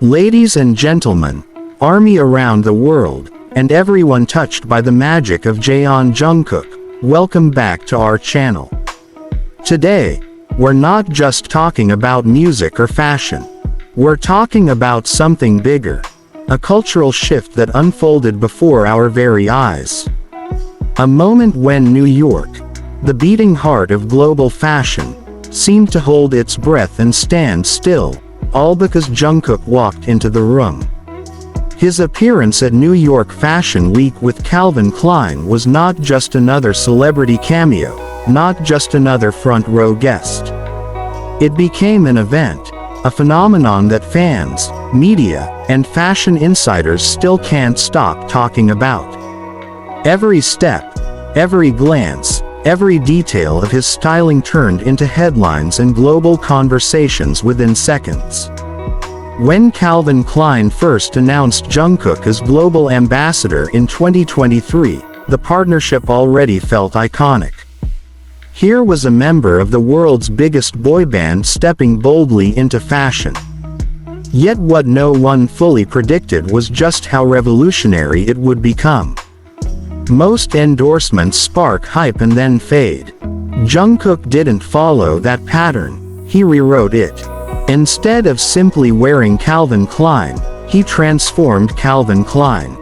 Ladies and gentlemen, ARMY around the world, and everyone touched by the magic of Jeon Jungkook, welcome back to our channel. Today, we're not just talking about music or fashion. We're talking about something bigger. A cultural shift that unfolded before our very eyes. A moment when New York, the beating heart of global fashion, seemed to hold its breath and stand still, all because Jungkook walked into the room. His appearance at New York Fashion Week with Calvin Klein was not just another celebrity cameo, not just another front-row guest. It became an event, a phenomenon that fans, media, and fashion insiders still can't stop talking about. Every step, every glance, every detail of his styling turned into headlines and global conversations within seconds. When Calvin Klein first announced Jungkook as global ambassador in 2023, the partnership already felt iconic. Here was a member of the world's biggest boy band stepping boldly into fashion. Yet what no one fully predicted was just how revolutionary it would become. Most endorsements spark hype and then fade. Jungkook didn't follow that pattern, he rewrote it. Instead of simply wearing Calvin Klein, he transformed Calvin Klein.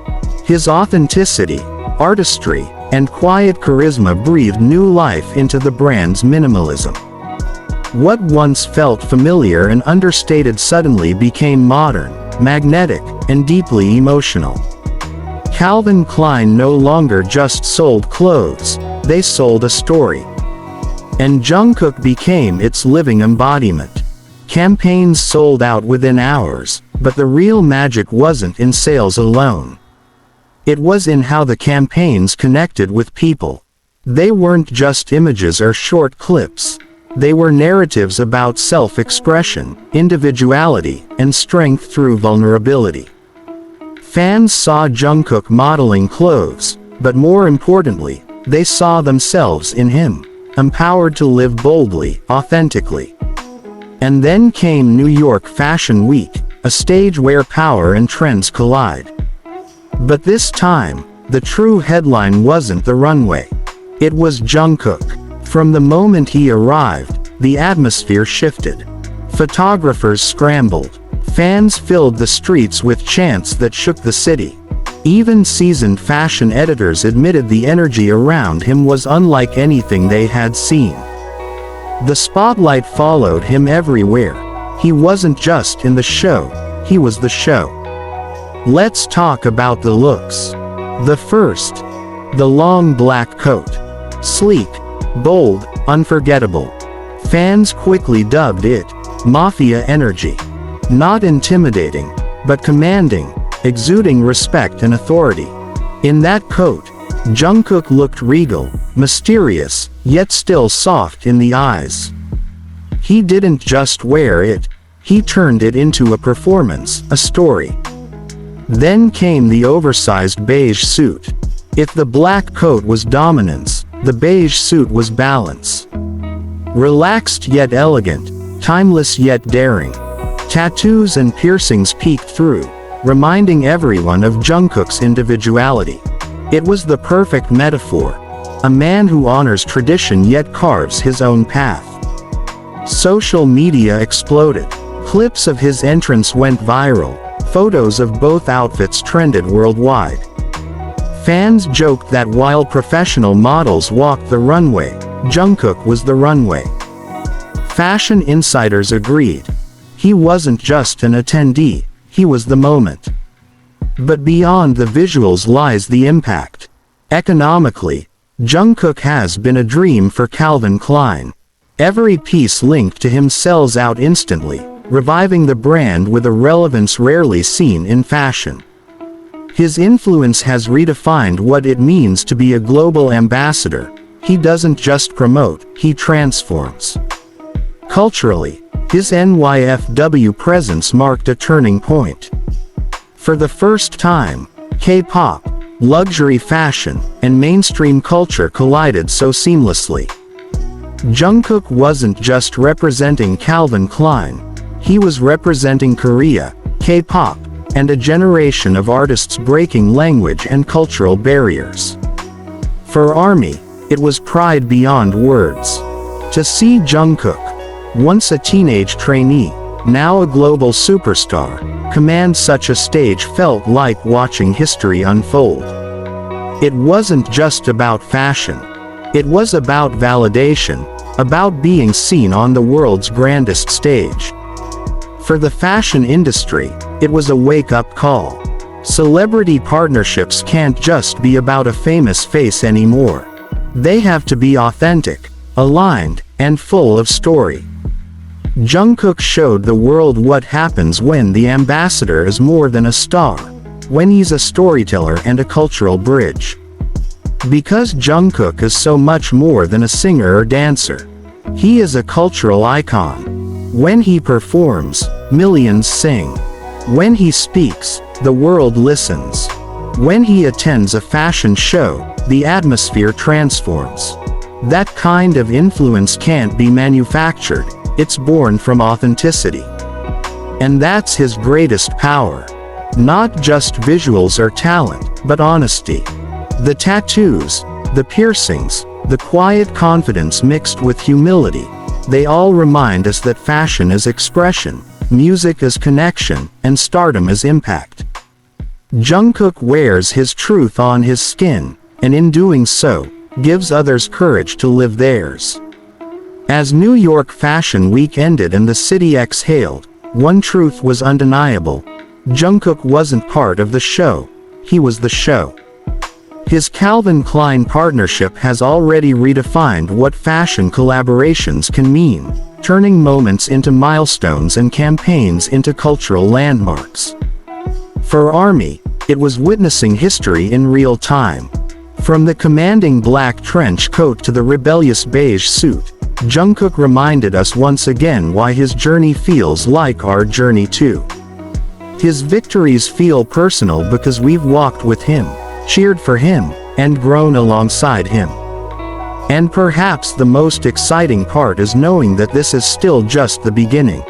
His authenticity, artistry, and quiet charisma breathed new life into the brand's minimalism. What once felt familiar and understated suddenly became modern, magnetic, and deeply emotional. Calvin Klein no longer just sold clothes, they sold a story. And Jungkook became its living embodiment. Campaigns sold out within hours, but the real magic wasn't in sales alone. It was in how the campaigns connected with people. They weren't just images or short clips. They were narratives about self-expression, individuality, and strength through vulnerability. Fans saw Jungkook modeling clothes, but more importantly, they saw themselves in him, empowered to live boldly, authentically. And then came New York Fashion Week, a stage where power and trends collide. But this time, the true headline wasn't the runway. It was Jungkook. From the moment he arrived, the atmosphere shifted. Photographers scrambled. Fans filled the streets with chants that shook the city. Even seasoned fashion editors admitted the energy around him was unlike anything they had seen. The spotlight followed him everywhere. He wasn't just in the show, he was the show. Let's talk about the looks. The first. The long black coat. Sleek, bold, unforgettable. Fans quickly dubbed it Mafia energy. Not intimidating, but commanding, exuding respect and authority. In that coat, Jungkook looked regal, mysterious, yet still soft in the eyes. He didn't just wear it, he turned it into a performance, a story. Then came the oversized beige suit. If the black coat was dominance, the beige suit was balance. Relaxed yet elegant, timeless yet daring. Tattoos and piercings peeked through, reminding everyone of Jungkook's individuality. It was the perfect metaphor. A man who honors tradition yet carves his own path. Social media exploded. Clips of his entrance went viral. Photos of both outfits trended worldwide. Fans joked that while professional models walked the runway, Jungkook was the runway. Fashion insiders agreed. He wasn't just an attendee, he was the moment. But beyond the visuals lies the impact. Economically, Jungkook has been a dream for Calvin Klein. Every piece linked to him sells out instantly, reviving the brand with a relevance rarely seen in fashion. His influence has redefined what it means to be a global ambassador. He doesn't just promote, he transforms. Culturally, his NYFW presence marked a turning point. For the first time, K-pop, luxury fashion, and mainstream culture collided so seamlessly. Jungkook wasn't just representing Calvin Klein, he was representing Korea, K-pop, and a generation of artists breaking language and cultural barriers. For ARMY, it was pride beyond words. To see Jungkook, once a teenage trainee, now a global superstar, command such a stage felt like watching history unfold. It wasn't just about fashion. It was about validation, about being seen on the world's grandest stage. For the fashion industry, it was a wake-up call. Celebrity partnerships can't just be about a famous face anymore. They have to be authentic, aligned, and full of story. Jungkook showed the world what happens when the ambassador is more than a star, when he's a storyteller and a cultural bridge. Because Jungkook is so much more than a singer or dancer. He is a cultural icon. When he performs, millions sing. When he speaks, the world listens. When he attends a fashion show, the atmosphere transforms. That kind of influence can't be manufactured, it's born from authenticity. And that's his greatest power. Not just visuals or talent, but honesty. The tattoos, the piercings, the quiet confidence mixed with humility, they all remind us that fashion is expression, music is connection, and stardom is impact. Jungkook wears his truth on his skin, and in doing so, gives others courage to live theirs. As New York Fashion Week ended and the city exhaled, one truth was undeniable. Jungkook wasn't part of the show, he was the show. His Calvin Klein partnership has already redefined what fashion collaborations can mean, turning moments into milestones and campaigns into cultural landmarks. For ARMY, it was witnessing history in real time. From the commanding black trench coat to the rebellious beige suit, Jungkook reminded us once again why his journey feels like our journey too. His victories feel personal because we've walked with him, cheered for him, and grown alongside him. And perhaps the most exciting part is knowing that this is still just the beginning.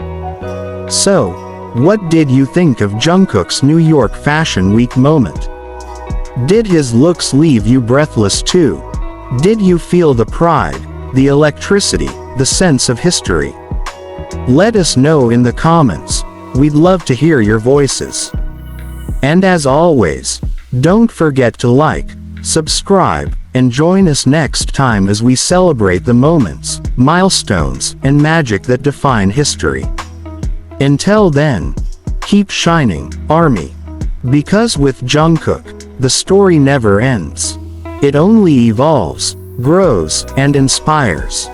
So, what did you think of Jungkook's New York Fashion Week moment? Did his looks leave you breathless too? Did you feel the pride, the electricity, the sense of history? Let us know in the comments. We'd love to hear your voices. And as always, don't forget to like, subscribe, and join us next time as we celebrate the moments, milestones, and magic that define history. Until then, keep shining, ARMY. Because with Jungkook, the story never ends. It only evolves, grows, and inspires.